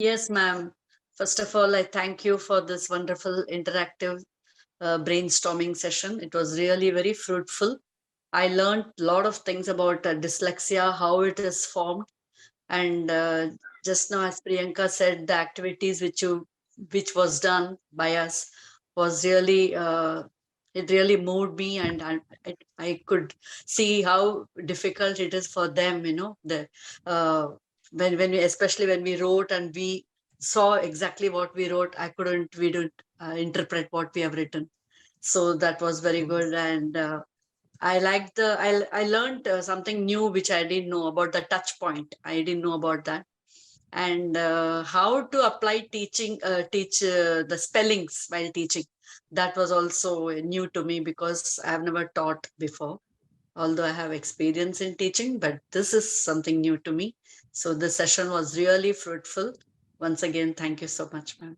Yes, ma'am. First of all, I thank you for this wonderful interactive brainstorming session. It was really very fruitful. I learned a lot of things about dyslexia, how it is formed, and just now, as Priyanka said, the activities which was done by us was really it really moved me, and I could see how difficult it is for them. Uh, when we, especially when we wrote and we saw exactly what we wrote, we didn't interpret what we have written. So that was very good, and I learned something new which I didn't know about the touch point. I didn't know about that, and how to apply teach the spellings while teaching. That was also new to me because I have never taught before. Although I have experience in teaching, but this is something new to me. So this session was really fruitful. Once again, thank you so much, ma'am.